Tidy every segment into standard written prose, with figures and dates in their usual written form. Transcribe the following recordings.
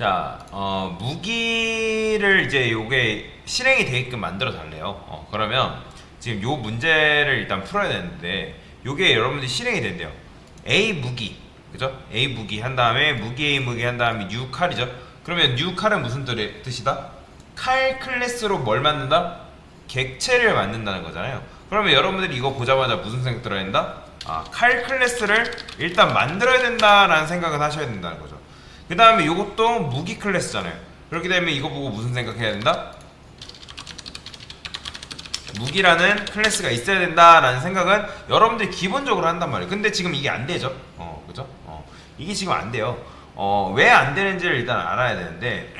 자, 무기를 이제 요게 실행이 되게끔 만들어 달래요. 그러면 지금 요 문제를 일단 풀어야 되는데 요게 여러분들이 실행이 된대요. A 무기, 그죠? A 무기 한 다음에 무기 A 무기 한 다음에 new 칼이죠. 그러면 new 칼은 무슨 뜻이다? 칼 클래스로 뭘 만든다? 객체를 만든다는 거잖아요. 그러면 여러분들이 이거 보자마자 무슨 생각 들어야 된다? 칼 클래스를 일단 만들어야 된다라는 생각을 하셔야 된다는 거죠. 그 다음에 이것도 무기 클래스잖아요. 그렇기 때문에 이거 보고 무슨 생각해야 된다? 무기라는 클래스가 있어야 된다라는 생각은 여러분들이 기본적으로 한단 말이에요. 근데 지금 이게 안 되죠? 그죠? 이게 지금 안 돼요. 왜 안 되는지를 일단 알아야 되는데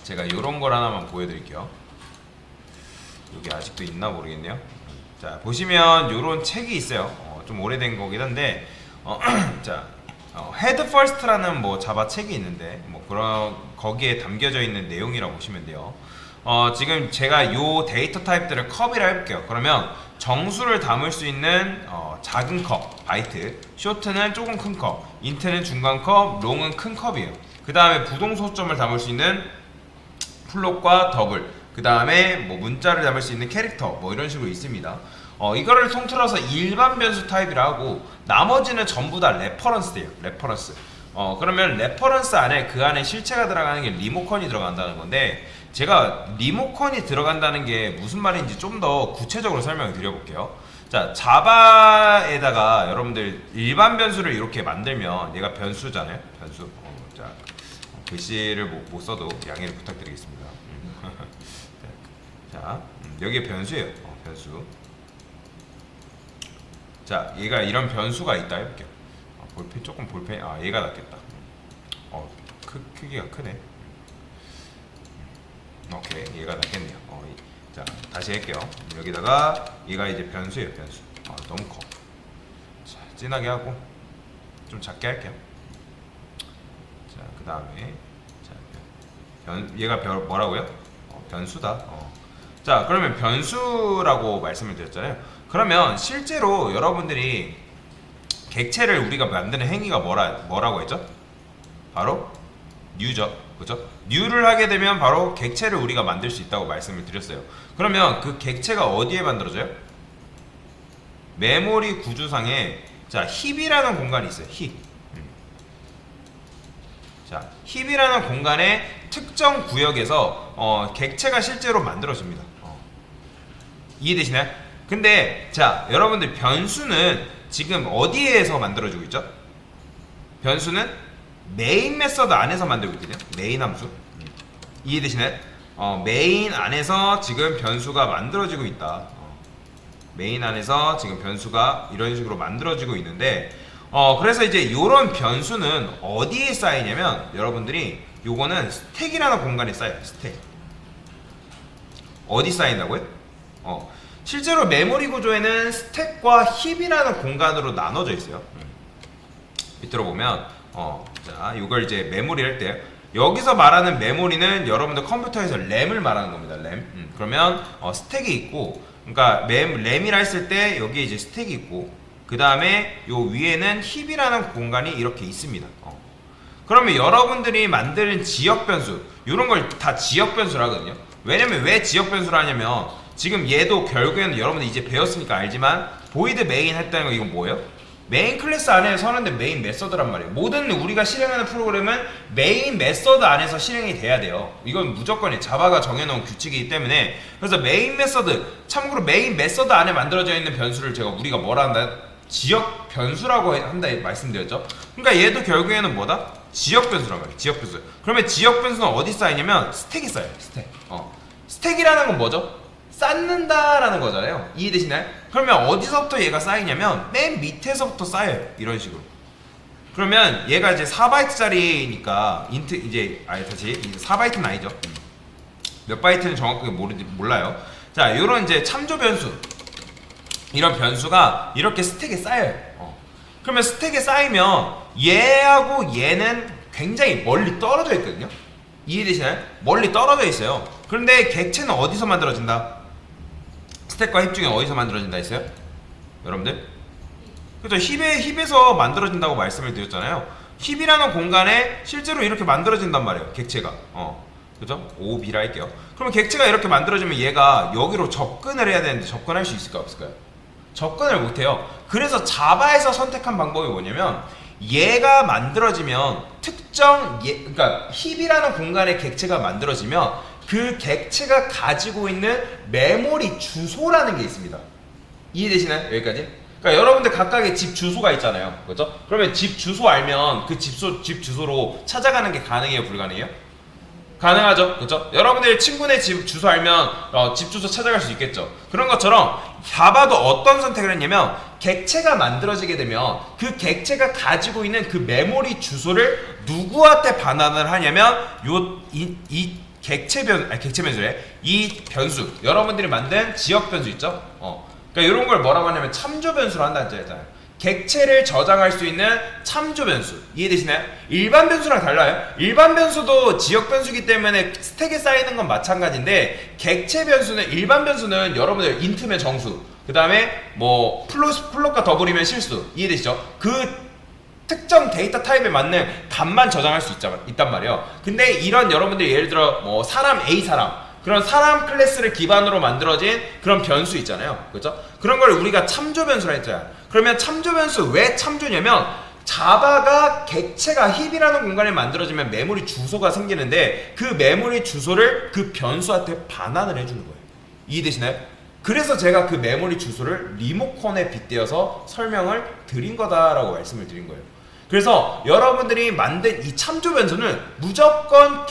제가 이런 걸 하나만 보여드릴게요. 여기 아직도 있나 모르겠네요. 자, 보시면 이런 책이 있어요. 좀 오래된 거긴 한데 자, 헤드 퍼스트라는 뭐 자바 책이 있는데 뭐 그런 거기에 담겨져 있는 내용이라고 보시면 돼요. 지금 제가 요 데이터 타입들을 컵이라 해볼게요. 그러면 정수를 담을 수 있는 작은 컵, 바이트, 쇼트는 조금 큰 컵, 인트는 중간 컵, 롱은 큰 컵이에요. 그 다음에 부동소점을 담을 수 있는 플롯과 더블, 그 다음에 뭐 문자를 담을 수 있는 캐릭터, 뭐 이런 식으로 있습니다. 이거를 통틀어서 일반 변수 타입이라 하고 나머지는 전부 다 레퍼런스예요. 레퍼런스. 그러면 레퍼런스 안에 그 안에 실체가 들어가는 게 리모컨이 들어간다는 건데 제가 리모컨이 들어간다는 게 무슨 말인지 좀 더 구체적으로 설명을 드려볼게요. 자, 자바에다가 여러분들 일반 변수를 이렇게 만들면 얘가 변수잖아요. 변수. 자, 글씨를 못 써도 양해를 부탁드리겠습니다. 자, 여기 변수예요. 변수. 자, 얘가 이런 변수가 있다 해볼게요. 볼펜 조금 볼펜 얘가 낫겠다. 크기가 크네. 오케이, 얘가 낫겠네요. 자, 다시 할게요. 여기다가 얘가 이제 변수예요. 변수. 너무 커. 자, 진하게 하고 좀 작게 할게요. 자, 그 다음에 얘가 뭐라고요? 변수다. 자, 그러면 변수라고 말씀을 드렸잖아요. 그러면 실제로 여러분들이 객체를 우리가 만드는 행위가 뭐라고 했죠? 바로 new죠. 그죠? new를 하게 되면 바로 객체를 우리가 만들 수 있다고 말씀을 드렸어요. 그러면 그 객체가 어디에 만들어져요? 메모리 구조상에 자, 힙이라는 공간이 있어요. 힙. 자, 힙이라는 공간의 특정 구역에서 객체가 실제로 만들어집니다. 이해되시나요? 근데 자, 여러분들 변수는 지금 어디에서 만들어지고 있죠? 변수는 메인 메서드 안에서 만들고 있거든요. 메인 함수. 이해되시나요? 메인 안에서 지금 변수가 만들어지고 있다. 메인 안에서 지금 변수가 이런 식으로 만들어지고 있는데 그래서 이제 이런 변수는 어디에 쌓이냐면 여러분들이 요거는 스택이라는 공간에 쌓여요. 스택. 어디 쌓인다고요? 실제로 메모리 구조에는 스택과 힙이라는 공간으로 나눠져 있어요. 밑으로 보면 자, 이걸 이제 메모리 할 때 여기서 말하는 메모리는 여러분들 컴퓨터에서 램을 말하는 겁니다. 램. 그러면 스택이 있고, 그러니까 램이라 했을 때 여기에 이제 스택이 있고, 그 다음에 요 위에는 힙이라는 공간이 이렇게 있습니다. 그러면 여러분들이 만드는 지역 변수, 이런 걸 다 지역 변수라 하거든요. 왜냐면 왜 지역 변수라 하냐면 지금 얘도 결국에는 여러분들 이제 배웠으니까 알지만 보이드 메인 했다는 거 이건 뭐예요? 메인 클래스 안에 서는데 메인 메서드란 말이에요. 모든 우리가 실행하는 프로그램은 메인 메서드 안에서 실행이 돼야 돼요. 이건 무조건이 자바가 정해놓은 규칙이기 때문에. 그래서 메인 메서드, 참고로 메인 메서드 안에 만들어져 있는 변수를 제가 우리가 뭐라 한다? 지역 변수라고 한다 말씀드렸죠. 그러니까 얘도 결국에는 뭐다? 지역 변수란 말이에요. 지역 변수. 그러면 지역 변수는 어디 쌓이냐면 스택이 쌓여요. 스택. 스택이라는 건 뭐죠? 쌓는다라는 거잖아요. 이해되시나요? 그러면 어디서부터 얘가 쌓이냐면 맨 밑에서부터 쌓여요. 이런 식으로. 그러면 얘가 이제 4바이트짜리니까 인트 이제 다시 4바이트는 아니죠. 몇 바이트는 정확하게 몰라요. 자, 요런 이제 참조 변수, 이런 변수가 이렇게 스택에 쌓여요. 그러면 스택에 쌓이면 얘하고 얘는 굉장히 멀리 떨어져 있거든요. 이해되시나요? 멀리 떨어져 있어요. 그런데 객체는 어디서 만들어진다? 스택과 힙 중에 어디서 만들어진다 했어요? 여러분들? 그렇죠. 힙에서 만들어진다고 말씀을 드렸잖아요. 힙이라는 공간에 실제로 이렇게 만들어진단 말이에요. 객체가. 그죠? OB라 할게요. 그러면 객체가 이렇게 만들어지면 얘가 여기로 접근을 해야 되는데 접근할 수 있을까요? 없을까요? 접근을 못해요. 그래서 자바에서 선택한 방법이 뭐냐면 얘가 만들어지면 그러니까 힙이라는 공간에 객체가 만들어지면 그 객체가 가지고 있는 메모리 주소라는 게 있습니다. 이해되시나요? 여기까지? 그러니까 여러분들 각각의 집 주소가 있잖아요. 그렇죠? 그러면 집 주소 알면 그 집 주소로 찾아가는 게 가능해요? 불가능해요? 가능하죠? 그렇죠? 여러분들 친구네 집 주소 알면 집 주소 찾아갈 수 있겠죠? 그런 것처럼 자바도 어떤 선택을 했냐면 객체가 만들어지게 되면 그 객체가 가지고 있는 그 메모리 주소를 누구한테 반환을 하냐면 이 객체 변수래. 이 변수 여러분들이 만든 지역 변수 있죠? 그러니까 이런 걸 뭐라고 하냐면 참조 변수로 한다는 얘기잖아요. 객체를 저장할 수 있는 참조 변수. 이해되시나요? 일반 변수랑 달라요. 일반 변수도 지역 변수이기 때문에 스택에 쌓이는 건 마찬가지인데 객체 변수는 일반 변수는 여러분들 인트면 정수, 그 다음에 뭐 플롯과 더블이면 실수. 이해되시죠? 그 특정 데이터 타입에 맞는 값만 저장할 수 있단 말이에요. 근데 이런 여러분들 예를 들어 뭐 사람 A 사람 그런 사람 클래스를 기반으로 만들어진 그런 변수 있잖아요. 그렇죠? 그런 걸 우리가 참조 변수라 했잖아요. 그러면 참조 변수 왜 참조냐면 자바가 객체가 힙이라는 공간에 만들어지면 메모리 주소가 생기는데 그 메모리 주소를 그 변수한테 반환을 해주는 거예요. 이해되시나요? 그래서 제가 그 메모리 주소를 리모컨에 빗대어서 설명을 드린 거다라고 말씀을 드린 거예요. 그래서 여러분들이 만든 이 참조 변수는 무조건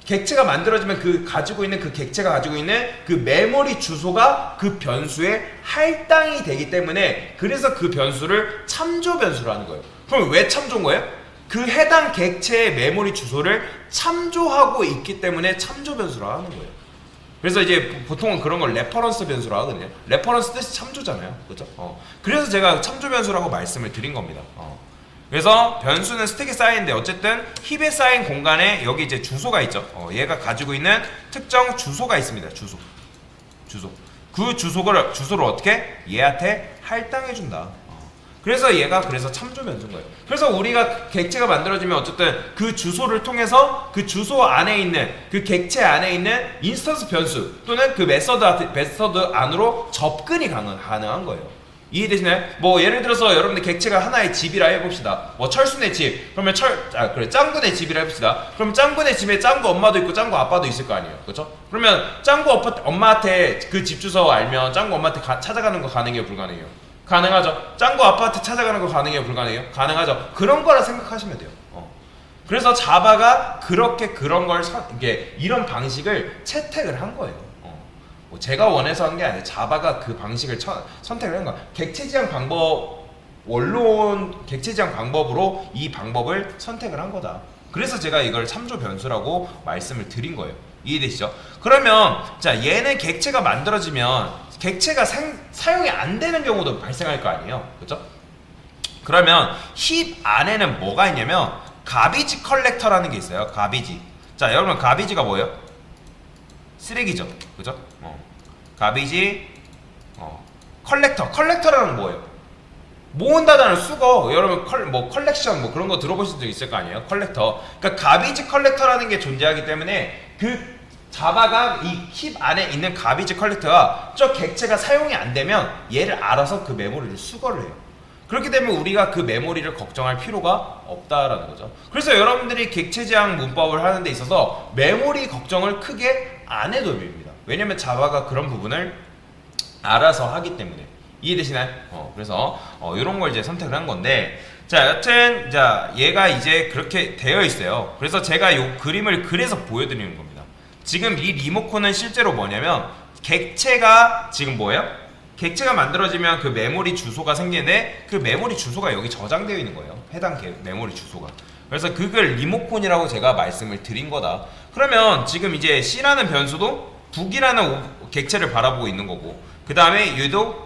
객체가 만들어지면 그 객체가 가지고 있는 그 메모리 주소가 그 변수에 할당이 되기 때문에 그래서 그 변수를 참조 변수로 하는 거예요. 그럼 왜 참조인 거예요? 그 해당 객체의 메모리 주소를 참조하고 있기 때문에 참조 변수로 하는 거예요. 그래서 이제 보통은 그런 걸 레퍼런스 변수로 하거든요. 레퍼런스 뜻이 참조잖아요. 그렇죠? 그래서 제가 참조 변수라고 말씀을 드린 겁니다. 그래서 변수는 스택에 쌓이는데 어쨌든 힙에 쌓인 공간에 여기 이제 주소가 있죠. 얘가 가지고 있는 특정 주소가 있습니다. 주소. 그 주소를 어떻게? 얘한테 할당해 준다. 그래서 얘가 참조 변수인 거예요. 그래서 우리가 객체가 만들어지면 어쨌든 그 주소를 통해서 그 주소 안에 있는 그 객체 안에 있는 인스턴스 변수 또는 그 메서드 안으로 접근이 가능한 거예요. 이해되시나요? 뭐 예를 들어서 여러분들 객체가 하나의 집이라 해봅시다. 뭐 철순의 집. 그러면 짱구네 집이라 해봅시다. 그럼 짱구네 집에 짱구 엄마도 있고 짱구 아빠도 있을 거 아니에요. 그렇죠? 그러면 짱구 엄마한테 그 집 주소 알면 짱구 엄마한테 찾아가는 거 가능해요? 불가능해요? 가능하죠. 짱구 아빠한테 찾아가는 거 가능해요? 불가능해요? 가능하죠. 그런 거라 생각하시면 돼요. 그래서 자바가 그런 걸 이런 방식을 채택을 한 거예요. 뭐 제가 원해서 한 게 아니라 자바가 그 방식을 선택을 한 거야. 객체지향 방법으로 이 방법을 선택을 한 거다. 그래서 제가 이걸 참조 변수라고 말씀을 드린 거예요. 이해되시죠? 그러면 자 얘는 객체가 만들어지면 객체가 사용이 안 되는 경우도 발생할 거 아니에요. 그렇죠? 그러면 힙 안에는 뭐가 있냐면 가비지 컬렉터라는 게 있어요. 가비지. 자 여러분 가비지가 뭐예요? 쓰레기죠. 그죠? 가비지 컬렉터라는 뭐예요? 모은다는 수거. 여러분 컬렉션 뭐 그런 거 들어보신 적 있을 거 아니에요? 컬렉터. 그러니까 가비지 컬렉터라는 게 존재하기 때문에 그 자바가 이 힙 안에 있는 가비지 컬렉터가 저 객체가 사용이 안 되면 얘를 알아서 그 메모리를 수거를 해요. 그렇기 때문에 우리가 그 메모리를 걱정할 필요가 없다라는 거죠. 그래서 여러분들이 객체 지향 문법을 하는 데 있어서 메모리 걱정을 크게 안 해도 됩니다. 왜냐면 자바가 그런 부분을 알아서 하기 때문에. 이해되시나요? 그래서 이런 걸 이제 선택을 한 건데, 자 여튼 자 얘가 이제 그렇게 되어 있어요. 그래서 제가 이 그림을 그래서 보여드리는 겁니다. 지금 이 리모컨은 실제로 뭐냐면 객체가 지금 뭐예요? 객체가 만들어지면 그 메모리 주소가 생기는데 그 메모리 주소가 여기 저장되어 있는 거예요. 해당 메모리 주소가. 그래서 그걸 리모컨이라고 제가 말씀을 드린 거다. 그러면 지금 이제 C라는 변수도 북이라는 객체를 바라보고 있는 거고, 그 다음에 얘도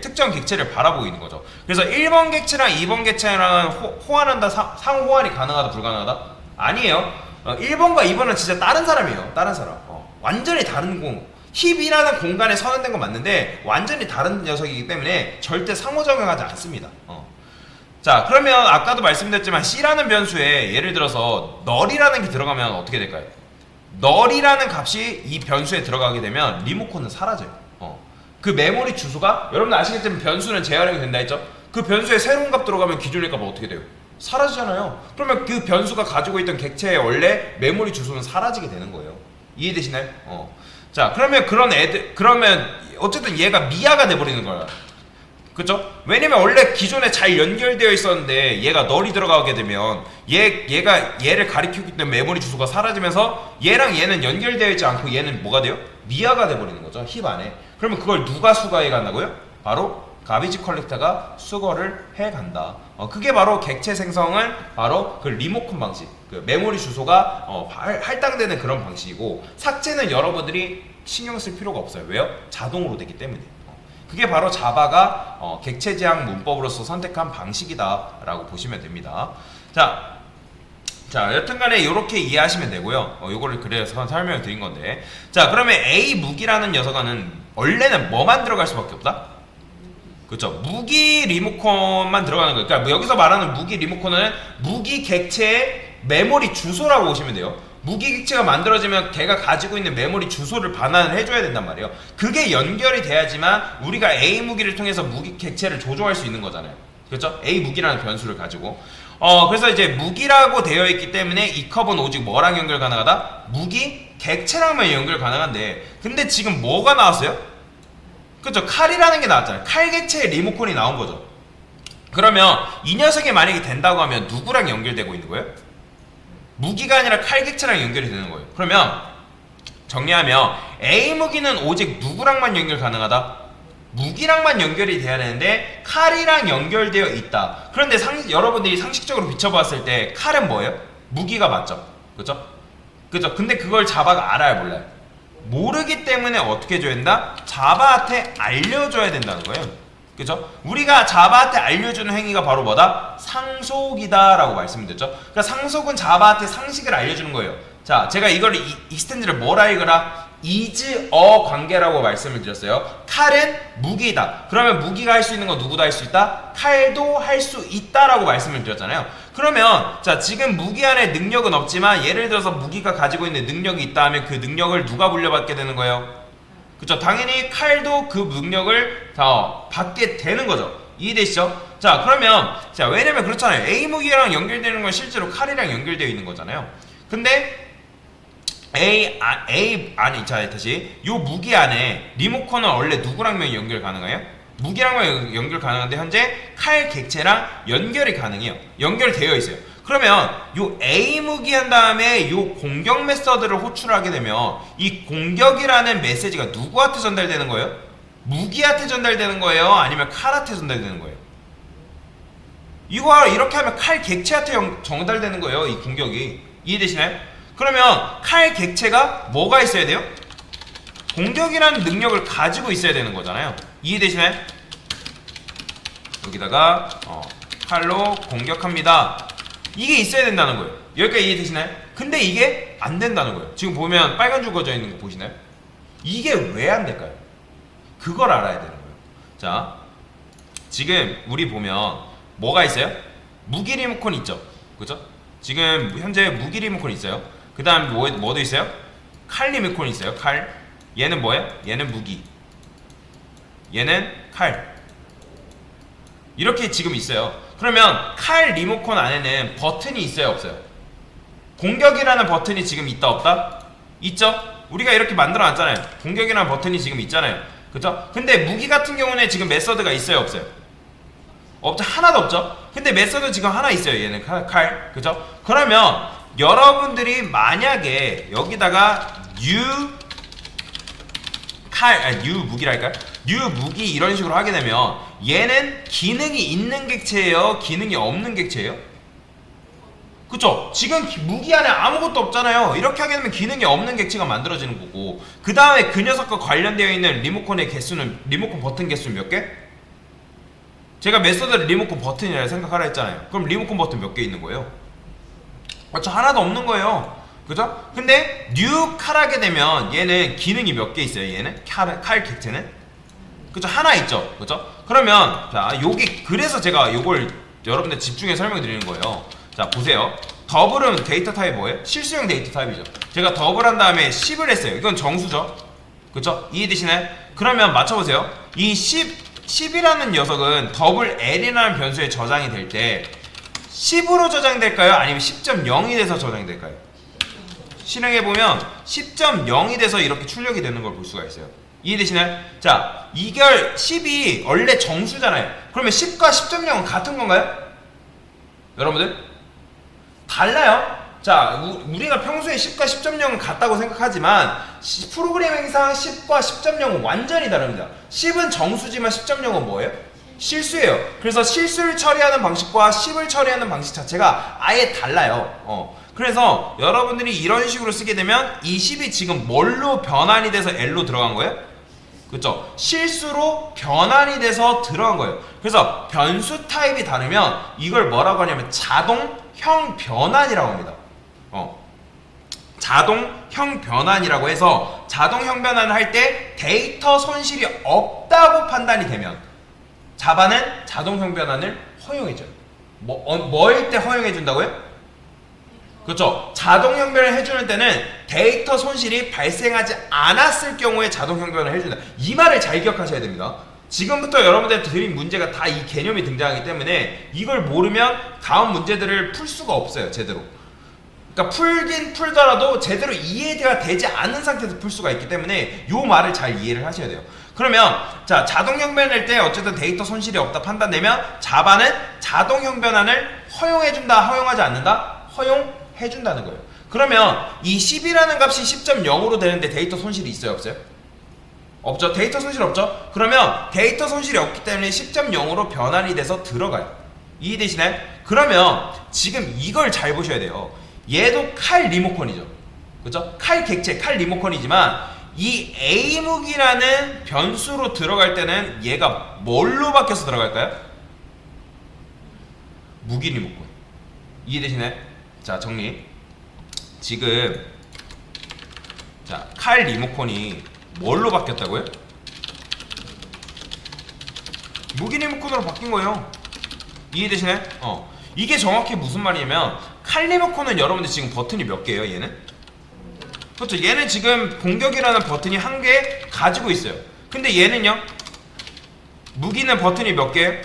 특정 객체를 바라보고 있는 거죠. 그래서 1번 객체랑 2번 객체랑 호환한다, 상호 호환이 가능하다, 불가능하다? 아니에요. 1번과 2번은 진짜 다른 사람이에요. 다른 사람. 완전히 다른 힙이라는 공간에 선언된 건 맞는데 완전히 다른 녀석이기 때문에 절대 상호작용하지 않습니다. 자, 그러면 아까도 말씀드렸지만 C라는 변수에 예를 들어서 널이라는 게 들어가면 어떻게 될까요? 널이라는 값이 이 변수에 들어가게 되면 리모컨은 사라져요. 그 메모리 주소가 여러분 아시겠지만 변수는 재활용이 된다 했죠? 그 변수에 새로운 값 들어가면 기존의 값은 어떻게 돼요? 사라지잖아요. 그러면 그 변수가 가지고 있던 객체의 원래 메모리 주소는 사라지게 되는 거예요. 이해되시나요? 자, 그러면 어쨌든 얘가 미아가 돼버리는 거야. 그쵸? 왜냐면 원래 기존에 잘 연결되어 있었는데 얘가 널이 들어가게 되면 얘가 얘를 가리키고 있던 메모리 주소가 사라지면서 얘랑 얘는 연결되어 있지 않고 얘는 뭐가 돼요? 미아가 돼버리는 거죠. 힙 안에. 그러면 그걸 누가 수거해 간다고요? 바로 가비지 컬렉터가 수거를 해 간다. 그게 바로 객체 생성을 바로 그 리모컨 방식, 그 메모리 주소가 할당되는 그런 방식이고, 삭제는 여러분들이 신경 쓸 필요가 없어요. 왜요? 자동으로 되기 때문에. 그게 바로 자바가 객체 제한 문법으로서 선택한 방식이다라고 보시면 됩니다. 자, 여튼간에 이렇게 이해하시면 되고요. 요거를 그래서 설명을 드린 건데, 자, 그러면 A 무기라는 녀석은 원래는 뭐만 들어갈 수밖에 없다? 그렇죠. 무기 리모컨만 들어가는 거예요. 그러니까 여기서 말하는 무기 리모컨은 무기 객체의 메모리 주소라고 보시면 돼요. 무기 객체가 만들어지면 걔가 가지고 있는 메모리 주소를 반환을 해줘야 된단 말이에요. 그게 연결이 돼야지만 우리가 A 무기를 통해서 무기 객체를 조종할 수 있는 거잖아요. 그렇죠? A 무기라는 변수를 가지고. 그래서 이제 무기라고 되어 있기 때문에 이 컵은 오직 뭐랑 연결 가능하다? 무기 객체랑만 연결 가능한데, 근데 지금 뭐가 나왔어요? 그쵸? 칼이라는 게 나왔잖아요. 칼 객체의 리모컨이 나온 거죠. 그러면 이 녀석이 만약에 된다고 하면 누구랑 연결되고 있는 거예요? 무기가 아니라 칼 객체랑 연결이 되는 거예요. 그러면 정리하면 A 무기는 오직 누구랑만 연결 가능하다? 무기랑만 연결이 돼야 되는데 칼이랑 연결되어 있다. 그런데 여러분들이 상식적으로 비춰봤을 때 칼은 뭐예요? 무기가 맞죠? 그죠? 그죠? 근데 그걸 자바가 알아요, 몰라요? 모르기 때문에 어떻게 해줘야 된다? 자바한테 알려줘야 된다는 거예요. 그죠? 우리가 자바한테 알려주는 행위가 바로 뭐다? 상속이다 라고 말씀드렸죠. 그러니까 상속은 자바한테 상식을 알려주는 거예요. 자, 제가 이걸 익스텐드를 뭐라 읽으라? is a 관계라고 말씀을 드렸어요. 칼은 무기다. 그러면 무기가 할 수 있는 건 누구도 할 수 있다? 칼도 할 수 있다라고 말씀을 드렸잖아요. 그러면 자, 지금 무기 안에 능력은 없지만 예를 들어서 무기가 가지고 있는 능력이 있다 하면 그 능력을 누가 물려받게 되는 거예요? 그쵸? 당연히 칼도 그 능력을 받게 되는 거죠. 이해되시죠? 자, 그러면 자, 왜냐면 그렇잖아요. A 무기랑 연결되는 건 실제로 칼이랑 연결되어 있는 거잖아요. 근데 다시 요 무기 안에 리모컨은 원래 누구랑만 연결 가능해요? 무기랑만 연결 가능한데 현재 칼 객체랑 연결이 가능해요. 연결되어 있어요. 그러면 요 A 무기 한 다음에 요 공격 메서드를 호출하게 되면 이 공격이라는 메시지가 누구한테 전달되는 거예요? 무기한테 전달되는 거예요? 아니면 칼한테 전달되는 거예요? 이거 이렇게 하면 칼 객체한테 전달되는 거예요. 이 공격이. 이해되시나요? 그러면 칼 객체가 뭐가 있어야 돼요? 공격이라는 능력을 가지고 있어야 되는 거잖아요. 이해되시나요? 여기다가 칼로 공격합니다. 이게 있어야 된다는 거예요. 여기까지 이해되시나요? 근데 이게 안 된다는 거예요. 지금 보면 빨간 줄 그어져 있는 거 보시나요? 이게 왜 안 될까요? 그걸 알아야 되는 거예요. 자, 지금 우리 보면 뭐가 있어요? 무기 리모컨 있죠? 그죠? 지금 현재 무기 리모컨 있어요. 그 다음 뭐도 있어요? 칼 리모컨 있어요. 칼. 얘는 뭐예요? 얘는 무기. 얘는 칼. 이렇게 지금 있어요. 그러면 칼 리모컨 안에는 버튼이 있어요, 없어요? 공격이라는 버튼이 지금 있다, 없다? 있죠? 우리가 이렇게 만들어 놨잖아요. 공격이라는 버튼이 지금 있잖아요. 그죠? 근데 무기 같은 경우는 지금 메서드가 있어요, 없어요? 없죠? 하나도 없죠? 근데 메서드 지금 하나 있어요. 얘는 칼. 그죠? 그러면 여러분들이 만약에 여기다가 new 무기랄까요? new 무기 이런 식으로 하게 되면 얘는 기능이 있는 객체예요? 기능이 없는 객체예요? 그쵸? 지금 무기 안에 아무것도 없잖아요. 이렇게 하게 되면 기능이 없는 객체가 만들어지는 거고, 그 다음에 그 녀석과 관련되어 있는 리모컨의 개수는, 리모컨 버튼 개수는 몇 개? 제가 메서드를 리모컨 버튼이라 생각하라 했잖아요. 그럼 리모컨 버튼 몇 개 있는 거예요? 그렇죠? 하나도 없는 거예요. 그죠? 근데 뉴 칼 하게 되면 얘는 기능이 몇 개 있어요? 얘는 칼 객체는? 그죠? 하나 있죠. 그죠? 그러면 자, 요게 그래서 제가 요걸 여러분들 집중해 설명해 드리는 거예요. 자, 보세요. 더블은 데이터 타입 뭐예요? 실수형 데이터 타입이죠. 제가 더블 한 다음에 10을 했어요. 이건 정수죠. 그쵸? 이해되시나요? 그러면 맞춰보세요. 이 10이라는 녀석은 더블 L이라는 변수에 저장이 될 때 10으로 저장될까요? 아니면 10.0이 돼서 저장이 될까요? 실행해보면 10.0이 돼서 이렇게 출력이 되는 걸 볼 수가 있어요. 이해되시나요? 자, 이걸 10이 원래 정수잖아요. 그러면 10과 10.0은 같은 건가요? 여러분들? 달라요. 자, 우리가 평소에 10과 10.0은 같다고 생각하지만 프로그래밍상 10과 10.0은 완전히 다릅니다. 10은 정수지만 10.0은 뭐예요? 실수예요. 그래서 실수를 처리하는 방식과 10을 처리하는 방식 자체가 아예 달라요. 그래서 여러분들이 이런 식으로 쓰게 되면 이 10이 지금 뭘로 변환이 돼서 L로 들어간 거예요? 그렇죠? 실수로 변환이 돼서 들어간 거예요. 그래서 변수 타입이 다르면 이걸 뭐라고 하냐면 자동형 변환이라고 합니다. 자동형 변환이라고 해서 자동형 변환을 할 때 데이터 손실이 없다고 판단이 되면 자바는 자동형 변환을 허용해줘요. 뭐일 때 허용해준다고요? 그렇죠. 자동형 변환을 해주는 때는 데이터 손실이 발생하지 않았을 경우에 자동형 변환을 해준다. 이 말을 잘 기억하셔야 됩니다. 지금부터 여러분들한테 드린 문제가 다 이 개념이 등장하기 때문에 이걸 모르면 다음 문제들을 풀 수가 없어요. 제대로. 그러니까 풀긴 풀더라도 제대로 이해가 되지 않은 상태에서 풀 수가 있기 때문에 이 말을 잘 이해를 하셔야 돼요. 그러면 자, 자동형 변환할 때 어쨌든 데이터 손실이 없다 판단되면 자바는 자동형 변환을 허용해준다, 허용하지 않는다? 허용해준다는 거예요. 그러면 이 10이라는 값이 10.0으로 되는데 데이터 손실이 있어요, 없어요? 없죠. 데이터 손실 없죠. 그러면 데이터 손실이 없기 때문에 10.0으로 변환이 돼서 들어가요. 이해되시나요? 그러면 지금 이걸 잘 보셔야 돼요. 얘도 칼 리모컨이죠. 그렇죠? 칼 객체, 칼 리모컨이지만 이 A무기라는 변수로 들어갈 때는 얘가 뭘로 바뀌어서 들어갈까요? 무기 리모컨. 이해되시나요? 자, 정리. 지금 자, 칼 리모컨이 뭘로 바뀌었다고요? 무기 리모컨으로 바뀐 거예요. 이해되시나요? 이게 정확히 무슨 말이냐면 칼 리모컨은 여러분들 지금 버튼이 몇 개예요? 얘는? 그렇죠. 얘는 지금 공격이라는 버튼이 한 개 가지고 있어요. 근데 얘는요? 무기는 버튼이 몇 개예요?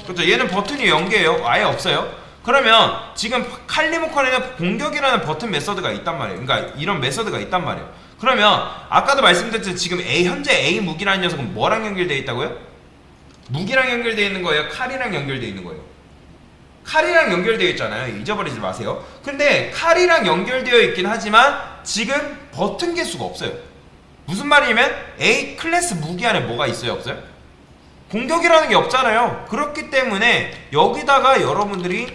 그렇죠. 얘는 버튼이 0개예요. 아예 없어요. 그러면 지금 칼 리모컨에는 공격이라는 버튼 메서드가 있단 말이에요. 그러니까 이런 메서드가 있단 말이에요. 그러면 아까도 말씀드렸듯이 지금 현재 A 무기라는 녀석은 뭐랑 연결되어 있다고요? 무기랑 연결되어 있는 거예요? 칼이랑 연결되어 있는 거예요? 칼이랑 연결되어 있잖아요. 잊어버리지 마세요. 근데 칼이랑 연결되어 있긴 하지만 지금 버튼 개수가 없어요. 무슨 말이냐면 A 클래스 무기 안에 뭐가 있어요? 없어요? 공격이라는 게 없잖아요. 그렇기 때문에 여기다가 여러분들이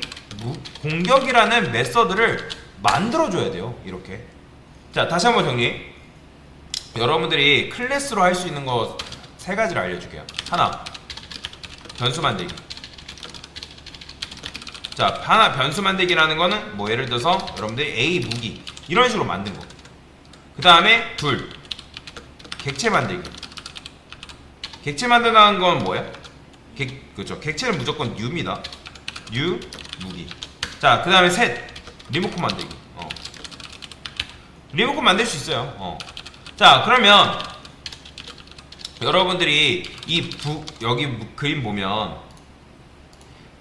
공격이라는 메서드를 만들어줘야 돼요. 이렇게. 자, 다시 한번 정리. 여러분들이 클래스로 할 수 있는 거 3가지를 알려줄게요. 하나, 변수 만들기. 자, 하나 변수 만들기라는 거는 뭐 예를 들어서 여러분들이 A 무기 이런 식으로 만든 거. 그 다음에 둘, 객체 만들기. 객체 만든다는 건 뭐예요? 그죠. 객체는 무조건 U입니다. U 무기. 자, 그 다음에 셋, 리모컨 만들기. 리모컨 만들 수 있어요. 자, 그러면 여러분들이 여기 그림 보면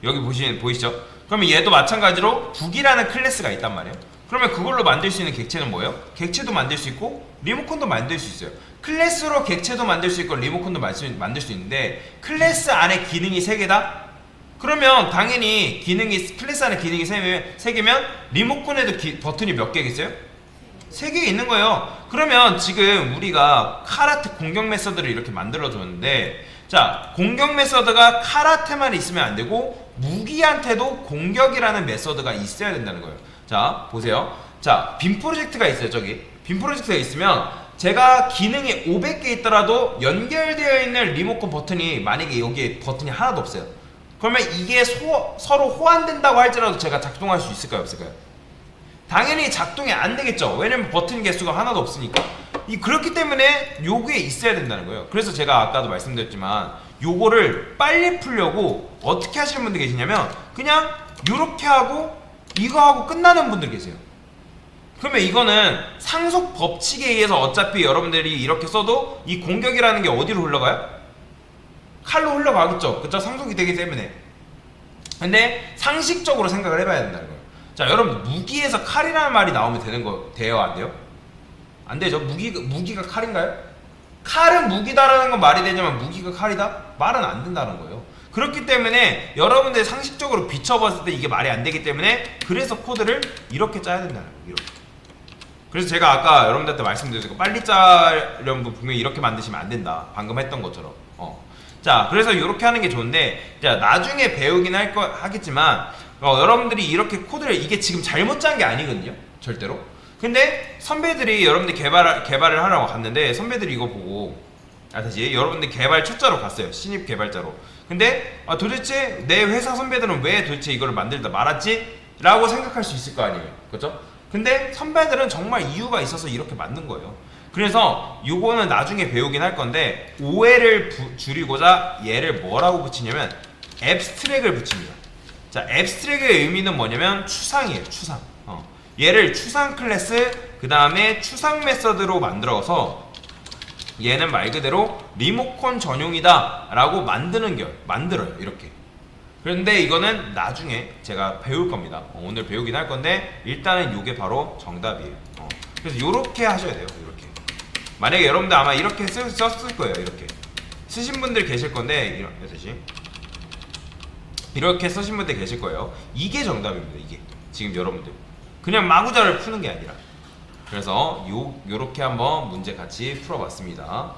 여기 보이시죠? 그러면 얘도 마찬가지로 북이라는 클래스가 있단 말이에요. 그러면 그걸로 만들 수 있는 객체는 뭐예요? 객체도 만들 수 있고 리모컨도 만들 수 있어요. 클래스로 객체도 만들 수 있고 리모컨도 만들 수 있는데 클래스 안에 기능이 3개다? 그러면 당연히 클래스 안에 기능이 3개면 리모컨에도 버튼이 몇 개겠어요? 3개 있는 거예요. 그러면 지금 우리가 카라테 공격 메서드를 이렇게 만들어줬는데 자, 공격 메서드가 카라테만 있으면 안 되고 무기한테도 공격이라는 메서드가 있어야 된다는 거예요. 자, 보세요. 자, 빔 프로젝트가 있어요. 저기 빔 프로젝트가 있으면 제가 기능이 500개 있더라도 연결되어 있는 리모컨 버튼이 만약에 여기에 버튼이 하나도 없어요. 그러면 이게 서로 호환된다고 할지라도 제가 작동할 수 있을까요? 없을까요? 당연히 작동이 안 되겠죠. 왜냐면 버튼 개수가 하나도 없으니까. 그렇기 때문에 요게 있어야 된다는 거예요. 그래서 제가 아까도 말씀드렸지만 요거를 빨리 풀려고 어떻게 하시는 분들 계시냐면 그냥 요렇게 하고 이거 하고 끝나는 분들 계세요. 그러면 이거는 상속 법칙에 의해서 어차피 여러분들이 이렇게 써도 이 공격이라는 게 어디로 흘러가요? 칼로 흘러가겠죠. 그쵸? 상속이 되기 때문에. 근데 상식적으로 생각을 해봐야 된다는 거예요. 자, 여러분 무기에서 칼이라는 말이 나오면 돼요? 안 돼요? 안 되죠. 무기가 칼인가요? 칼은 무기다라는 건 말이 되지만 무기가 칼이다? 말은 안 된다는 거예요. 그렇기 때문에 여러분들 상식적으로 비춰봤을 때 이게 말이 안 되기 때문에 그래서 코드를 이렇게 짜야 된다는 거예요. 이렇게. 그래서 제가 아까 여러분들한테 말씀드렸고 빨리 짜려면 분명히 이렇게 만드시면 안 된다. 방금 했던 것처럼. 자, 그래서 이렇게 하는 게 좋은데, 자, 나중에 배우긴 하겠지만, 여러분들이 이렇게 코드를, 이게 지금 잘못 짠 게 아니거든요? 절대로. 근데 선배들이 여러분들 개발을 하라고 갔는데, 선배들이 이거 보고, 다시 여러분들 개발 초짜로 갔어요. 신입 개발자로. 근데, 도대체 내 회사 선배들은 왜 도대체 이거를 만들다 말았지? 라고 생각할 수 있을 거 아니에요. 그죠? 근데 선배들은 정말 이유가 있어서 이렇게 만든 거예요. 그래서 요거는 나중에 배우긴 할 건데 오해를 줄이고자 얘를 뭐라고 붙이냐면 앱스트랙을 붙입니다. 자, 앱스트랙의 의미는 뭐냐면 추상이에요. 추상. 얘를 추상 클래스 그 다음에 추상 메서드로 만들어서 얘는 말 그대로 리모컨 전용이다 라고 만들어요. 이렇게. 그런데 이거는 나중에 제가 배울 겁니다. 오늘 배우긴 할 건데 일단은 요게 바로 정답이에요. 그래서 요렇게 하셔야 돼요. 요렇게. 만약에 여러분들 아마 이렇게 썼을 거예요. 이렇게 쓰신 분들 계실 건데 이렇게 쓰신 분들 계실 거예요. 이게 정답입니다. 이게 지금 여러분들 그냥 마구자를 푸는 게 아니라. 그래서 요렇게 한번 문제 같이 풀어봤습니다.